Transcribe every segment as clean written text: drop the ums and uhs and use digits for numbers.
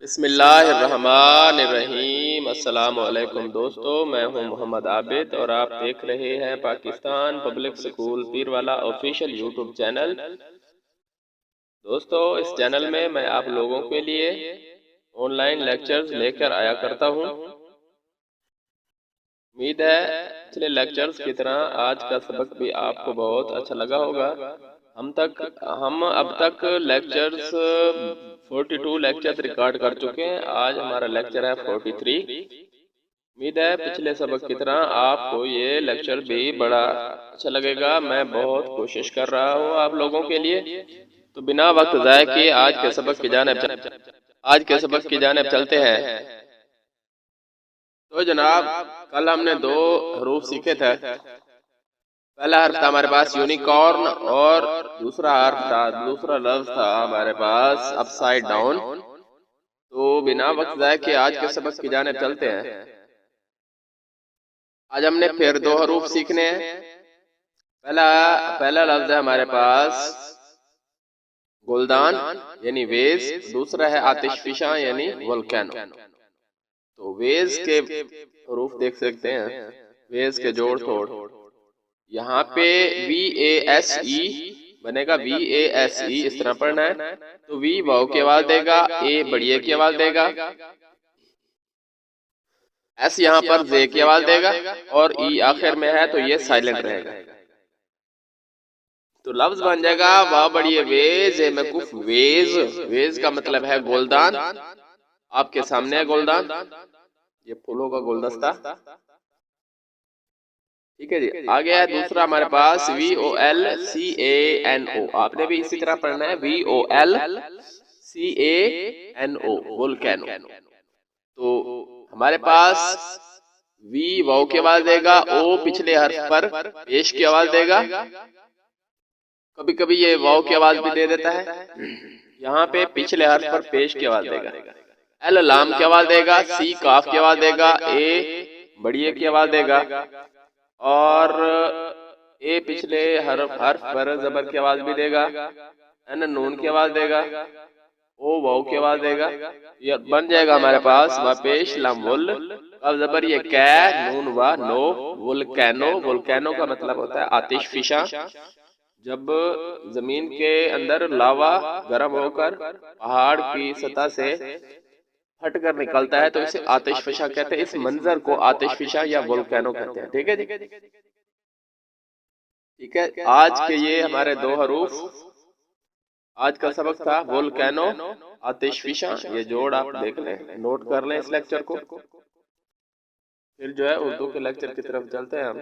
बिस्मिल्लाहिर्रहमानिर्रहीम। अस्सलामुअलैकुम दोस्तों, मैं हूं मोहम्मद आबिद और आप देख रहे हैं Pakistan public school Pirwala official YouTube channel. दोस्तों, इस चैनल में मैं आप लोगों के लिए ऑनलाइन लेक्चर्स लेकर आया करता हूं। उम्मीद है पिछले लेक्चर्स की तरह आज का सबक भी आपको बहुत अच्छा लगा होगा। हम अब तक लेक्चर्स 42 लेक्चर्स रिकॉर्ड कर चुके हैं। आज हमारा लेक्चर है 43। उम्मीद है पिछले सबक की तरह आपको ये लेक्चर भी बड़ा अच्छा लगेगा। मैं बहुत कोशिश कर रहा हूँ आप लोगों के लिए। तो बिना वक्त ज़ाय किए आज के सबक की जानिब चलते हैं। तो जनाब, कल हमने दो हरूफ सीखे थे। पहला हर्फ था हमारे पास यूनिकॉर्न और दूसरा लफ्ज था हमारे पास अपसाइड डाउन। तो बिना वक्त ज़ाय के आज के सबक की जानिब चलते हैं। आज हमने फिर दो हरूफ सीखने हैं। पहला लफ्ज है हमारे पास गुलदान यानी वेज, दूसरा है आतिशफिशा यानी वोल्केनो। तो वेज के हरूफ देख सकते हैं, वेज के जोड़ तोड़। यहाँ पे VASE बनेगा, VASE इस तरह पढ़ना है। तो V वाव की आवाज देगा, A बढ़िया की आवाज देगा, S यहाँ पर जे की आवाज देगा और E आखिर में है तो ये साइलेंट रहेगा। तो लफ्ज बन जाएगा वाह बढ़िया वेज है मकुफ वेज। वेज का मतलब है गुलदान। आपके सामने है गुलदान, ये फूलों का गुलदस्ता। ठीक है जी। आगे है दूसरा हमारे पास VOLCANO। आपने भी इसी तरह पढ़ना है, VOLCANO वोल्केनो। तो हमारे पास V वाव की आवाज देगा, O पिछले हर्फ पर पेश की आवाज देगा। कभी कभी ये वाव की आवाज भी दे देता है, यहाँ पे पिछले हर्फ पर पेश की आवाज देगा। L लाम की आवाज देगा, C काफ की आवाज देगा, A बढ़िया की आवाज देगा और ए पिछले हर्फ पर जबर की आवाज भी देगा, एन नून की आवाज देगा, ओ वाव की आवाज देगा। ये बन जाएगा हमारे पास वापेश लम वुल। अब जबर ये कै नून व नो वोल्केनो। वोल्केनो का मतलब होता है आतिशफिशा। जब जमीन के अंदर लावा गर्म होकर पहाड़ की सतह से फट कर निकलता है तो इसे आतिशफिशा कहते हैं। इस मंजर को आतिशफिशा या वोल्केनो कहते हैं। ठीक है जी, ठीक है। आज के ये हमारे दो हरूफ, आज का सबक था वोल्केनो, आतिशफिशा। ये जोड़ आप देख लें, नोट कर लें इस लेक्चर को। फिर जो है उर्दू के लेक्चर की तरफ चलते हैं हम।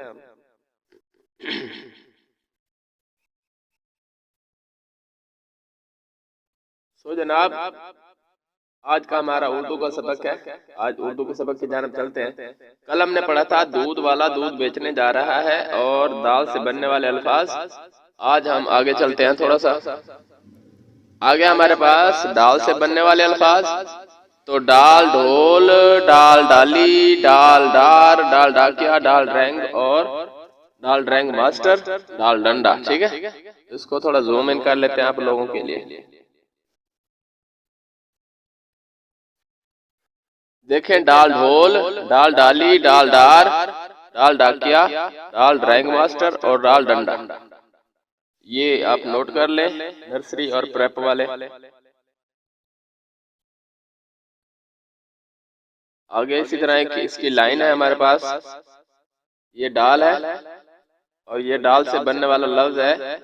सो जनाब, आज का हमारा उर्दू का सबक है। आज उर्दू के सबक की जानिब चलते हैं। कल हमने पढ़ा था दूध वाला दूध बेचने जा रहा है और दाल से बनने वाले अल्फाज। आज हम आगे चलते हैं थोड़ा सा। आगे हमारे पास दाल से बनने वाले अल्फाज। तो डाल ढोल, डाल डाली, डाल डार, डाल डाकिया, डाल रैंग और डाल रैंग मास्टर, डाल डंडा। ठीक है, इसको थोड़ा जूम इन कर लेते हैं आप लोगों के लिए। देखें, डाल ढोल, डाल डाली, डाल डार, डाल डाकिया, डाल रैंग मास्टर और डाल डंडा। ये आप नोट कर लें, नर्सरी और प्रेप वाले। आगे इसी तरह एक इसकी लाइन है हमारे पास। ये डाल है और ये डाल से बनने वाला लफ्ज है।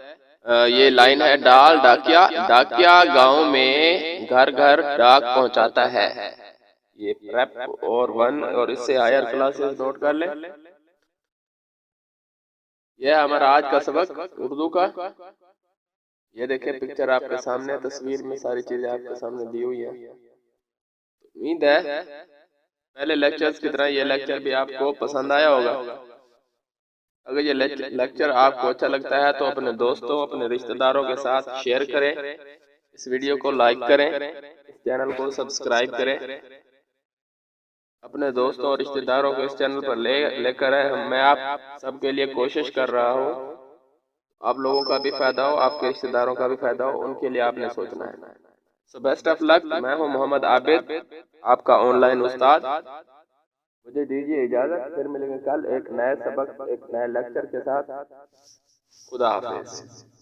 ये लाइन है डाल डाकिया। डाकिया गांव में घर घर डाक पहुंचाता है। ये प्रेप और वन और इससे हायर क्लासेस नोट कर लें। यह हमारा आज का सबक उर्दू का। ये देखें पिक्चर आपके सामने, तस्वीर में सारी चीजें आपके सामने दी हुई है। उम्मीद है पहले लेक्चर्स की तरह ये लेक्चर भी आपको पसंद आया होगा। अगर ये लेक्चर आपको अच्छा लगता है तो अपने दोस्तों, अपने रिश्तेदारों के साथ शेयर करें, इस वीडियो को लाइक करें, इस चैनल को सब्सक्राइब करें। अपने दोस्तों और रिश्तेदारों को इस चैनल पर लेकर आए। मैं आप सबके लिए कोशिश कर रहा हूँ आप लोगों का भी फायदा हो, आपके रिश्तेदारों का भी फायदा हो, उनके लिए आपने सोचना है। So best of luck. मैं हूं मोहम्मद आबिद, आपका ऑनलाइन उस्ताद। मुझे दीजिए इजाजत, फिर मिलेंगे कल एक नए सबक, एक नए लेक्चर के साथ। खुदा हाफिज।